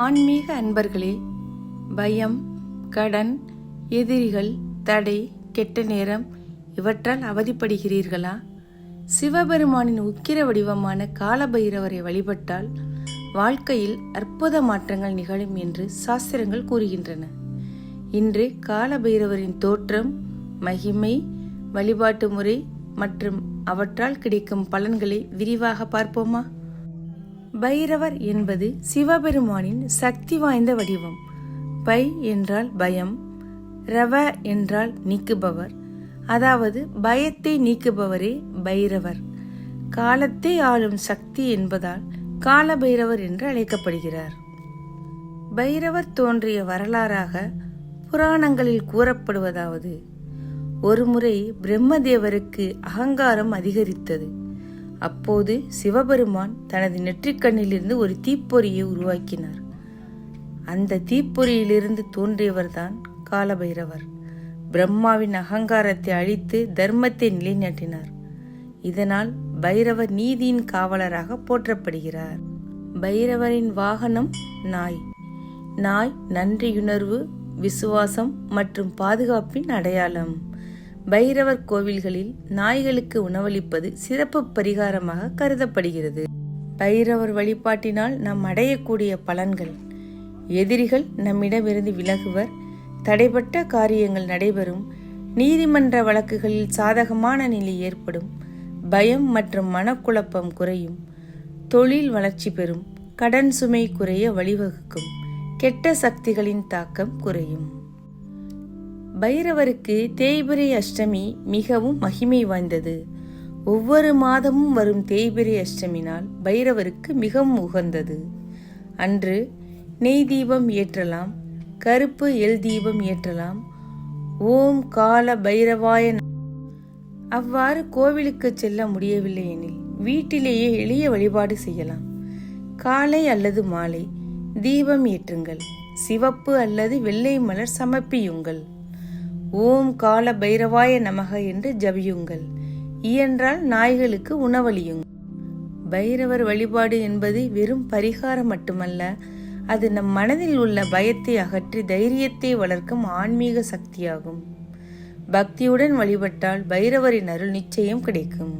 ஆன்மீக அன்பர்களே, பயம், கடன், எதிரிகள், தடை, கெட்ட நேரம் இவற்றால் அவதிப்படுகிறீர்களா? சிவபெருமானின் உக்கிர வடிவமான காலபைரவரை வழிபட்டால் வாழ்க்கையில் அற்புத மாற்றங்கள் நிகழும் என்று சாஸ்திரங்கள் கூறுகின்றன. இன்று காலபைரவரின் தோற்றம், மகிமை, வழிபாட்டு முறை மற்றும் அவற்றால் கிடைக்கும் பலன்களை விரிவாக பார்ப்போமா? பைரவர் என்பது சிவபெருமானின் சக்தி வாய்ந்த வடிவம். பை என்றால் பயம், ரவ என்றால் நீக்குபவர், அதாவது பயத்தை நீக்குபவரே பைரவர். காலத்தை ஆளும் சக்தி என்பதால் காலபைரவர் என்று அழைக்கப்படுகிறார். பைரவர் தோன்றிய வரலாறாக புராணங்களில் கூறப்படுவதாவது: ஒருமுறை பிரம்மதேவருக்கு அகங்காரம் அதிகரித்தது. அப்போது சிவபெருமான் தனது நெற்றிக்கண்ணிலிருந்து ஒரு தீப்பொறியை உருவாக்கினார். அந்த தீப்பொறியிலிருந்து தோன்றியவர்தான் காலபைரவர். பிரம்மாவின் அகங்காரத்தை அழித்து தர்மத்தை நிலைநாட்டினார். இதனால் பைரவர் நீதியின் காவலராக போற்றப்படுகிறார். பைரவரின் வாகனம் நாய். நாய் நன்றியுணர்வு, விசுவாசம் மற்றும் பாதுகாப்பின் அடையாளம். பைரவர் கோவில்களில் நாய்களுக்கு உணவளிப்பது சிறப்பு பரிகாரமாக கருதப்படுகிறது. பைரவர் வழிபாட்டினால் நாம் அடையக்கூடிய பலன்கள்: எதிரிகள் நம்மிடமிருந்து விலகுவர், தடைப்பட்ட காரியங்கள் நடைபெறும், நீதிமன்ற வழக்குகளில் சாதகமான நிலை ஏற்படும், பயம் மற்றும் மனக்குழப்பம் குறையும், தொழில் வளர்ச்சி பெறும், கடன் சுமை குறைய வழிவகுக்கும், கெட்ட சக்திகளின் தாக்கம் குறையும். பைரவருக்கு தேய்பிறை அஷ்டமி மிகவும் மகிமை வாய்ந்தது. ஒவ்வொரு மாதமும் வரும் தேய்பிறை அஷ்டமி நாள் பைரவருக்கு மிகவும் உகந்தது. அன்று நெய் தீபம் ஏற்றலாம், கருப்பு எல் தீபம் ஏற்றலாம். ஓம் கால பைரவாய. அவ்வாறு கோவிலுக்கு செல்ல முடியவில்லை எனில் வீட்டிலேயே எளிய வழிபாடு செய்யலாம். காலை அல்லது மாலை தீபம் ஏற்றுங்கள். சிவப்பு அல்லது வெள்ளை மலர் சமர்ப்பியுங்கள். ஓம் கால பைரவாய நமக என்று ஜபியுங்கள். இயன்றால் நாய்களுக்கு உணவளியுங்கள். பைரவர் வழிபாடு என்பது வெறும் பரிகாரம் மட்டுமல்ல, அது நம் மனதில் உள்ள பயத்தை அகற்றி தைரியத்தை வளர்க்கும் ஆன்மீக சக்தியாகும். பக்தியுடன் வழிபட்டால் பைரவரின் அருள் நிச்சயம் கிடைக்கும்.